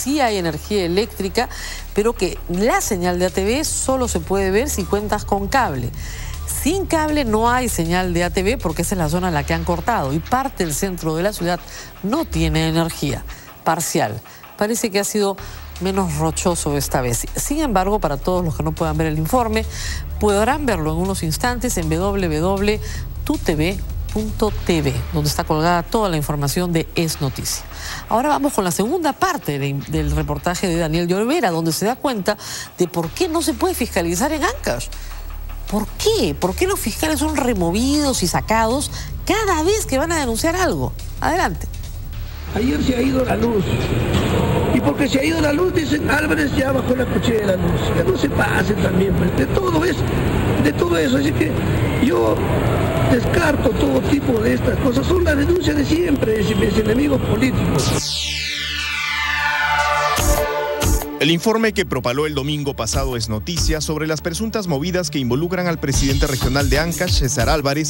sí hay energía eléctrica, pero que la señal de ATV solo se puede ver si cuentas con cable. Sin cable no hay señal de ATV porque esa es la zona en la que han cortado y parte del centro de la ciudad no tiene energía, parcial. Parece que ha sido menos rochoso esta vez. Sin embargo, para todos los que no puedan ver el informe, podrán verlo en unos instantes en www.tutv.tv, donde está colgada toda la información de Es Noticia. Ahora vamos con la segunda parte del reportaje de Daniel Llorvera, donde se da cuenta de por qué no se puede fiscalizar en Ancash. ¿Por qué? ¿Por qué los fiscales son removidos y sacados cada vez que van a denunciar algo? Adelante. Ayer se ha ido la luz. Y porque se ha ido la luz, dicen, Álvarez ya bajó la cuchilla de la luz. Ya no se pasen también, pues, de todo eso. Así que yo descarto todo tipo de estas cosas. Son las denuncias de siempre, de mis enemigos políticos. El informe que propaló el domingo pasado Es Noticia sobre las presuntas movidas que involucran al presidente regional de Ancash, César Álvarez,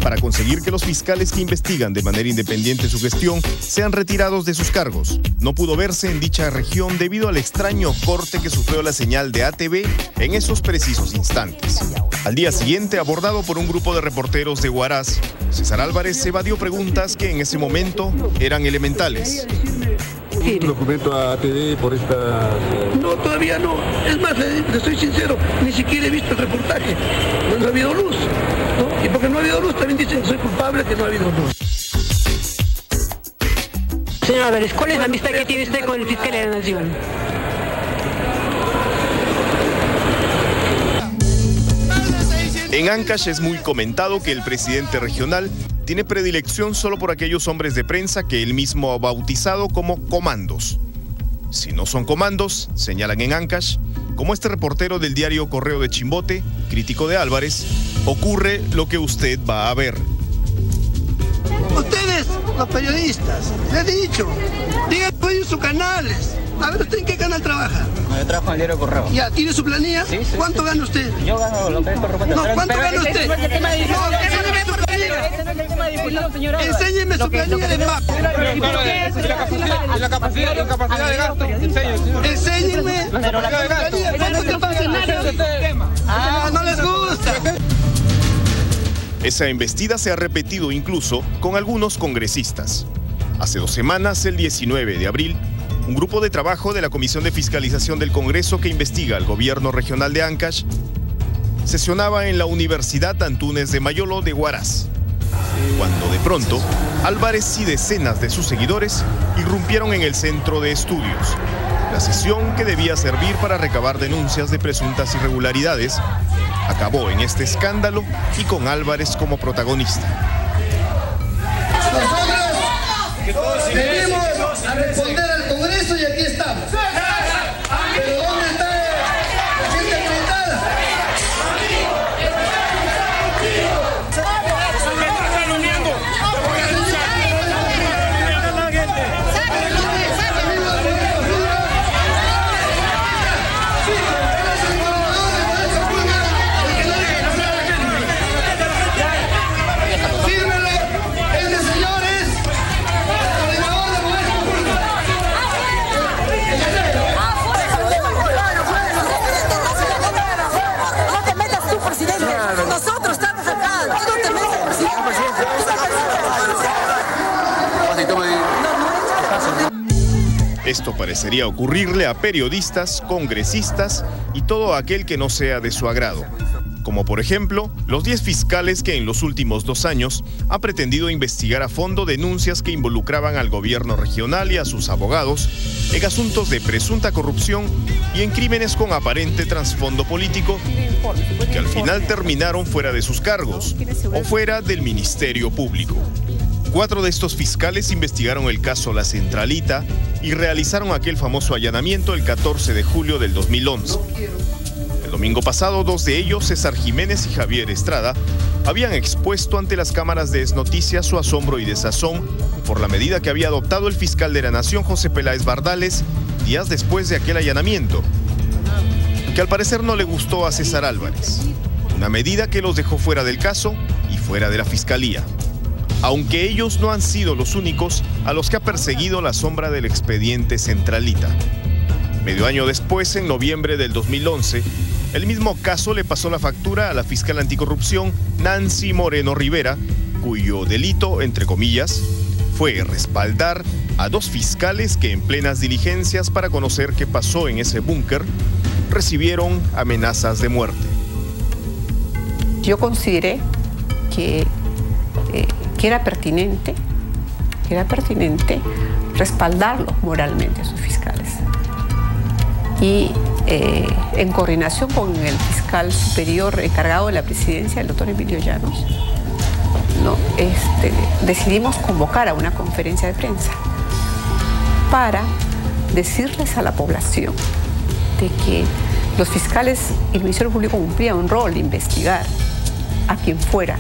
para conseguir que los fiscales que investigan de manera independiente su gestión sean retirados de sus cargos. No pudo verse en dicha región debido al extraño corte que sufrió la señal de ATV en esos precisos instantes. Al día siguiente, abordado por un grupo de reporteros de Huaraz, César Álvarez evadió preguntas que en ese momento eran elementales. ¿Un documento a ATV por esta...? No, todavía no. Es más, le soy sincero, ni siquiera he visto el reportaje. No ha habido luz, ¿no? Y porque no ha habido luz, también dicen que soy culpable que no ha habido luz. Señor Álvarez, ¿cuál es la amistad que tiene usted con el fiscal de la Nación? En Ancash es muy comentado que el presidente regional tiene predilección solo por aquellos hombres de prensa que él mismo ha bautizado como comandos. Si no son comandos, señalan en Ancash, como este reportero del diario Correo de Chimbote, crítico de Álvarez, ocurre lo que usted va a ver. Ustedes, los periodistas, les he dicho, díganlo en sus canales. A ver, ¿usted en qué canal trabaja? Yo trabajo en el diario Correo. ¿Ya tiene su planilla? Sí, ¿Cuánto gana usted? Yo gano lo que es corrupto. No, ¿cuánto gana usted? No, enséñeme su planilla. Enséñeme su planilla de MAP. La capacidad de gasto. Enséñeme. Pero la planilla. Ah, no les gusta. Esa embestida se ha repetido incluso con algunos congresistas. Hace 2 semanas, el 19 de abril, un grupo de trabajo de la Comisión de Fiscalización del Congreso que investiga al gobierno regional de Ancash sesionaba en la Universidad Antúnez de Mayolo de Huaraz, cuando de pronto Álvarez y decenas de sus seguidores irrumpieron en el centro de estudios. La sesión, que debía servir para recabar denuncias de presuntas irregularidades, acabó en este escándalo y con Álvarez como protagonista. Nosotros venimos a responder al Congreso y aquí estamos. Pero ¿dónde está la gente acreditada? Nosotros estamos acá. No te metas, Esto parecería ocurrirle a periodistas, congresistas y todo aquel que no sea de su agrado. Como por ejemplo, los 10 fiscales que en los últimos 2 años han pretendido investigar a fondo denuncias que involucraban al gobierno regional y a sus abogados en asuntos de presunta corrupción y en crímenes con aparente trasfondo político, que al final terminaron fuera de sus cargos o fuera del Ministerio Público. 4 de estos fiscales investigaron el caso La Centralita y realizaron aquel famoso allanamiento el 14 de julio del 2011. El domingo pasado, 2 de ellos, César Jiménez y Javier Estrada, habían expuesto ante las cámaras de Es Noticia su asombro y desazón por la medida que había adoptado el fiscal de la Nación, José Peláez Bardales, días después de aquel allanamiento, que al parecer no le gustó a César Álvarez. Una medida que los dejó fuera del caso y fuera de la fiscalía. aunque ellos no han sido los únicos a los que ha perseguido la sombra del expediente Centralita. Medio año después, en noviembre del 2011, el mismo caso le pasó la factura a la fiscal anticorrupción Nancy Moreno Rivera, cuyo delito, entre comillas, fue respaldar a 2 fiscales que en plenas diligencias para conocer qué pasó en ese búnker, recibieron amenazas de muerte. Yo consideré que era pertinente respaldarlos moralmente a sus fiscales. Y en coordinación con el fiscal superior encargado de la presidencia, el doctor Emilio Llanos, ¿no? Decidimos convocar a una conferencia de prensa para decirles a la población de que los fiscales y el Ministerio Público cumplían un rol de investigar a quien fuera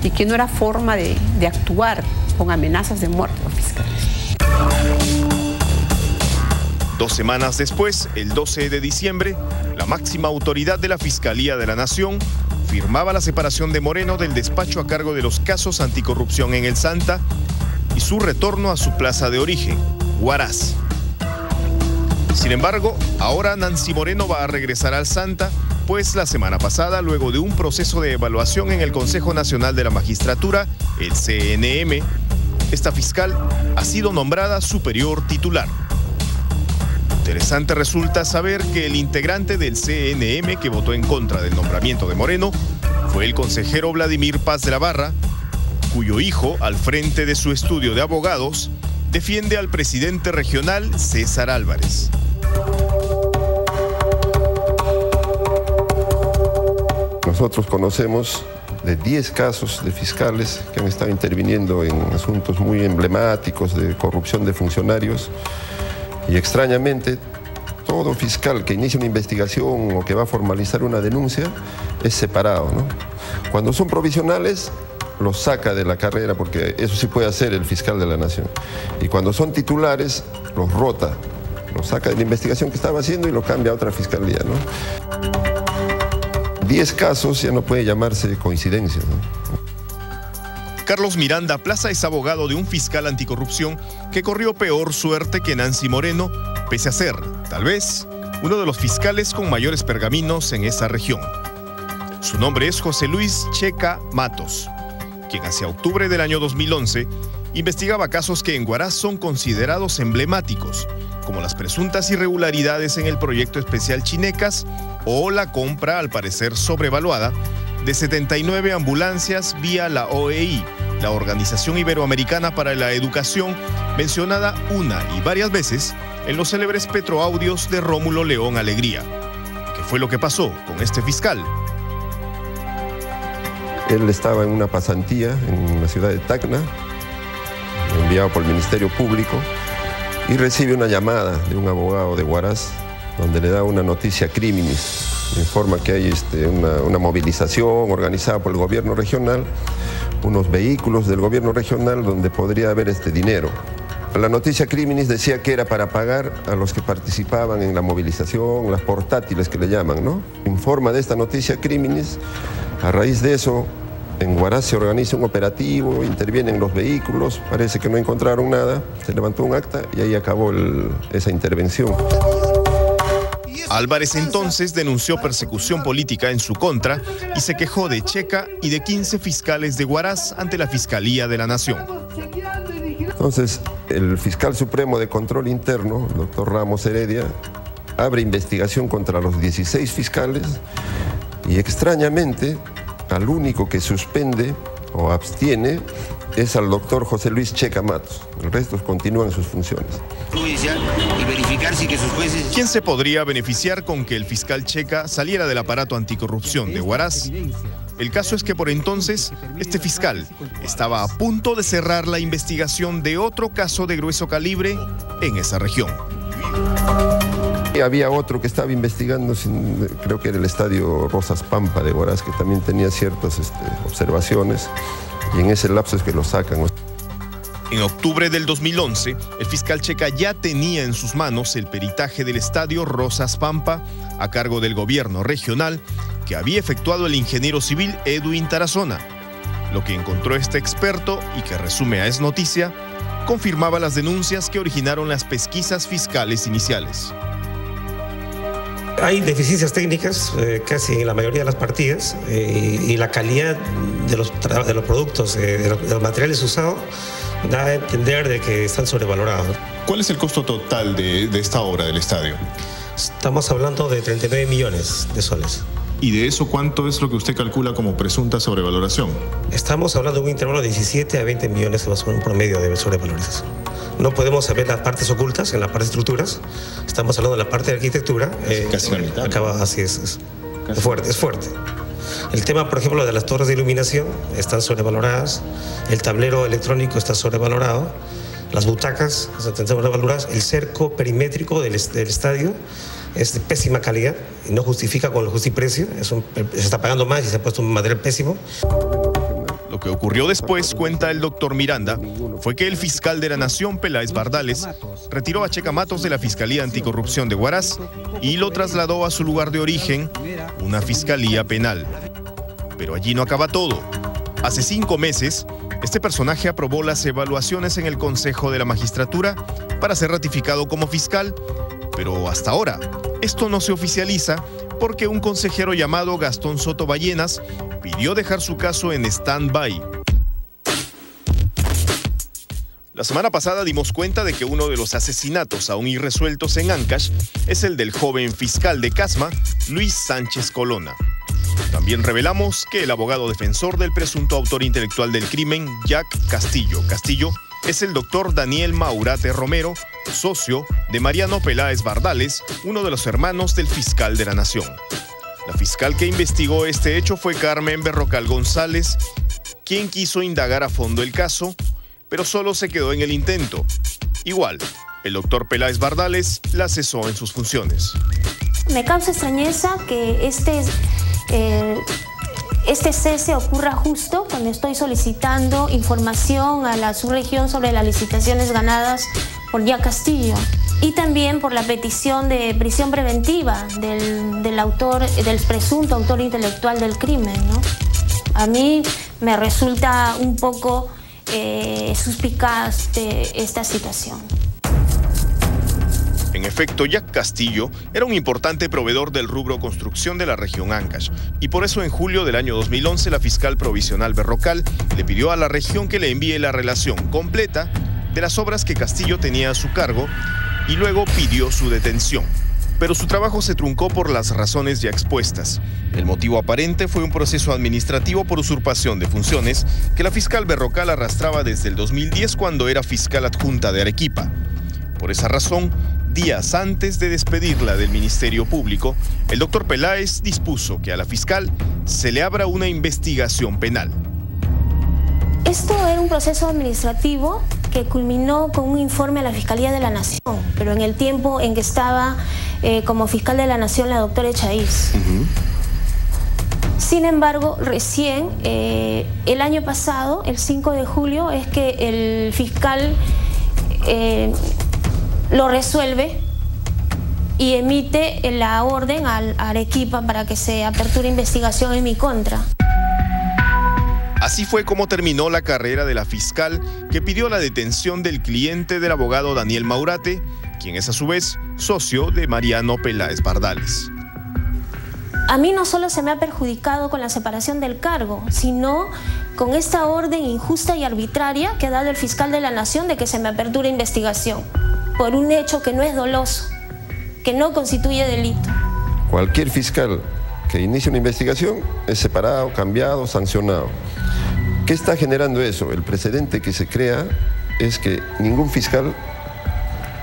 y que no era forma de actuar con amenazas de muerte a los fiscales. 2 semanas después, el 12 de diciembre, la máxima autoridad de la Fiscalía de la Nación firmaba la separación de Moreno del despacho a cargo de los casos anticorrupción en el Santa y su retorno a su plaza de origen, Huaraz. Sin embargo, ahora Nancy Moreno va a regresar al Santa, pues la semana pasada, luego de un proceso de evaluación en el Consejo Nacional de la Magistratura, el CNM, esta fiscal ha sido nombrada superior titular. Interesante resulta saber que el integrante del CNM que votó en contra del nombramiento de Moreno fue el consejero Vladimir Paz de la Barra, cuyo hijo, al frente de su estudio de abogados, defiende al presidente regional César Álvarez. Nosotros conocemos de 10 casos de fiscales que han estado interviniendo en asuntos muy emblemáticos de corrupción de funcionarios. Y extrañamente, todo fiscal que inicia una investigación o que va a formalizar una denuncia es separado, ¿no? Cuando son provisionales, los saca de la carrera, porque eso sí puede hacer el fiscal de la Nación. Y cuando son titulares, los rota, los saca de la investigación que estaba haciendo y lo cambia a otra fiscalía, ¿no? 10 casos ya no puede llamarse coincidencia, ¿no? Carlos Miranda Plaza es abogado de un fiscal anticorrupción que corrió peor suerte que Nancy Moreno, pese a ser, tal vez, uno de los fiscales con mayores pergaminos en esa región. Su nombre es José Luis Checa Matos, quien hacia octubre del año 2011 investigaba casos que en Huaraz son considerados emblemáticos, como las presuntas irregularidades en el proyecto especial Chinecas o la compra, al parecer sobrevaluada, de 79 ambulancias vía la OEI, la Organización Iberoamericana para la Educación, mencionada una y varias veces en los célebres petroaudios de Rómulo León Alegría. ¿Qué fue lo que pasó con este fiscal? Él estaba en una pasantía en la ciudad de Tacna, enviado por el Ministerio Público, y recibe una llamada de un abogado de Huaraz, donde le da una noticia criminis. Informa que hay una movilización organizada por el gobierno regional, unos vehículos del gobierno regional donde podría haber dinero. La noticia criminis decía que era para pagar a los que participaban en la movilización, las portátiles que le llaman, ¿no? Informa de esta noticia criminis. A raíz de eso, en Huaraz se organiza un operativo, intervienen los vehículos, parece que no encontraron nada, se levantó un acta y ahí acabó esa intervención. Álvarez entonces denunció persecución política en su contra y se quejó de Checa y de 15 fiscales de Huaraz ante la Fiscalía de la Nación. Entonces, el fiscal supremo de control interno, el doctor Ramos Heredia, abre investigación contra los 16 fiscales y extrañamente al único que suspende o abstiene es al doctor José Luis Checa Matos. El resto continúan sus funciones. Y verificar si que sus jueces... ¿Quién se podría beneficiar con que el fiscal Checa saliera del aparato anticorrupción de Huaraz? El caso es que por entonces este fiscal estaba a punto de cerrar la investigación de otro caso de grueso calibre en esa región. Había otro que estaba investigando, creo que era el estadio Rosas Pampa de Huaraz, que también tenía ciertas observaciones, y en ese lapso es que lo sacan. En octubre del 2011, el fiscal Checa ya tenía en sus manos el peritaje del estadio Rosas Pampa a cargo del gobierno regional que había efectuado el ingeniero civil Edwin Tarazona. Lo que encontró este experto, y que resume a Es Noticia, confirmaba las denuncias que originaron las pesquisas fiscales iniciales. Hay deficiencias técnicas casi en la mayoría de las partidas y la calidad de los productos, de los materiales usados, da a entender de que están sobrevalorados. ¿Cuál es el costo total de esta obra del estadio? Estamos hablando de 39 millones de soles. ¿Y de eso cuánto es lo que usted calcula como presunta sobrevaloración? Estamos hablando de un intervalo de 17 a 20 millones más o menos, un promedio de sobrevalorización. No podemos saber las partes ocultas en la parte de estructuras. Estamos hablando de la parte de arquitectura. Casi la mitad. Así es fuerte. El tema, por ejemplo, de las torres de iluminación están sobrevaloradas. El tablero electrónico está sobrevalorado. Las butacas están sobrevaloradas. El cerco perimétrico del estadio es de pésima calidad y no justifica con el justiprecio. Se está pagando más y se ha puesto un material pésimo. Lo que ocurrió después, cuenta el doctor Miranda, fue que el fiscal de la Nación, Peláez Bardales, retiró a Checa Matos de la Fiscalía Anticorrupción de Huaraz y lo trasladó a su lugar de origen, una fiscalía penal. Pero allí no acaba todo. Hace 5 meses, este personaje aprobó las evaluaciones en el Consejo de la Magistratura para ser ratificado como fiscal, pero hasta ahora esto no se oficializa porque un consejero llamado Gastón Soto Ballenas pidió dejar su caso en stand-by. La semana pasada dimos cuenta de que uno de los asesinatos aún irresueltos en Ancash es el del joven fiscal de Casma, Luis Sánchez Colonna. También revelamos que el abogado defensor del presunto autor intelectual del crimen, Jack Castillo, es el doctor Daniel Maurate Romero, socio de Mariano Peláez Bardales, uno de los hermanos del fiscal de la Nación. La fiscal que investigó este hecho fue Carmen Berrocal González, quien quiso indagar a fondo el caso, pero solo se quedó en el intento. Igual, el doctor Peláez Bardales la cesó en sus funciones. Me causa extrañeza que este cese ocurra justo cuando estoy solicitando información a la subregión sobre las licitaciones ganadas por Jack Castillo y también por la petición de prisión preventiva del presunto autor intelectual del crimen, ¿no? A mí me resulta un poco suspicaz de esta situación. En efecto, Jack Castillo era un importante proveedor del rubro construcción de la región Ancash, y por eso en julio del año 2011 la fiscal provisional Berrocal le pidió a la región que le envíe la relación completa de las obras que Castillo tenía a su cargo y luego pidió su detención. Pero su trabajo se truncó por las razones ya expuestas. El motivo aparente fue un proceso administrativo por usurpación de funciones que la fiscal Berrocal arrastraba desde el 2010 cuando era fiscal adjunta de Arequipa. Por esa razón, días antes de despedirla del Ministerio Público, el doctor Peláez dispuso que a la fiscal se le abra una investigación penal. Esto era un proceso administrativo que culminó con un informe a la Fiscalía de la Nación, pero en el tiempo en que estaba como fiscal de la Nación la doctora Echaíz. Sin embargo, recién el año pasado, el 5 de julio, es que el fiscal lo resuelve y emite la orden a Arequipa para que se aperture investigación en mi contra. Así fue como terminó la carrera de la fiscal que pidió la detención del cliente del abogado Daniel Maurate, quien es a su vez socio de Mariano Peláez Bardales. A mí no solo se me ha perjudicado con la separación del cargo, sino con esta orden injusta y arbitraria que ha dado el fiscal de la Nación de que se me aperture investigación por un hecho que no es doloso, que no constituye delito. Cualquier fiscal que inicie una investigación es separado, cambiado, sancionado. ¿Qué está generando eso? El precedente que se crea es que ningún fiscal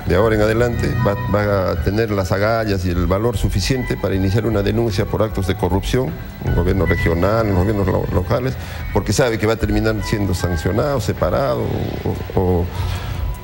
de ahora en adelante va a tener las agallas y el valor suficiente para iniciar una denuncia por actos de corrupción en el gobierno regional, en los gobiernos locales, porque sabe que va a terminar siendo sancionado, separado o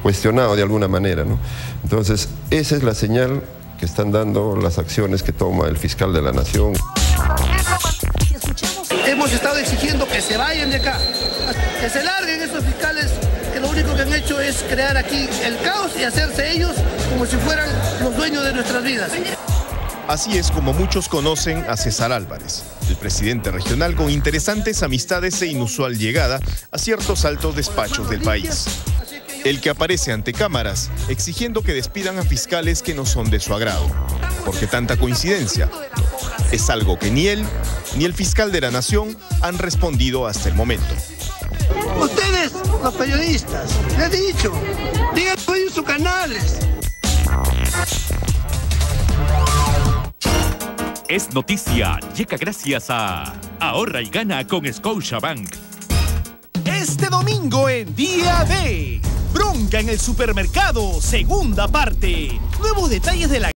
cuestionado de alguna manera, ¿no? Entonces, esa es la señal que están dando las acciones que toma el fiscal de la Nación. Hemos estado exigiendo que se vayan de acá, que se larguen esos fiscales que lo único que han hecho es crear aquí el caos y hacerse ellos como si fueran los dueños de nuestras vidas. Así es como muchos conocen a César Álvarez, el presidente regional con interesantes amistades e inusual llegada a ciertos altos despachos del país. El que aparece ante cámaras exigiendo que despidan a fiscales que no son de su agrado. ¿Por qué tanta coincidencia? Es algo que ni él ni el fiscal de la Nación han respondido hasta el momento. Ustedes, los periodistas, les he dicho, díganlo en sus canales. Es noticia, llega gracias a Ahorra y Gana con Scotiabank. Este domingo en Día D, bronca en el supermercado, segunda parte. Nuevos detalles de la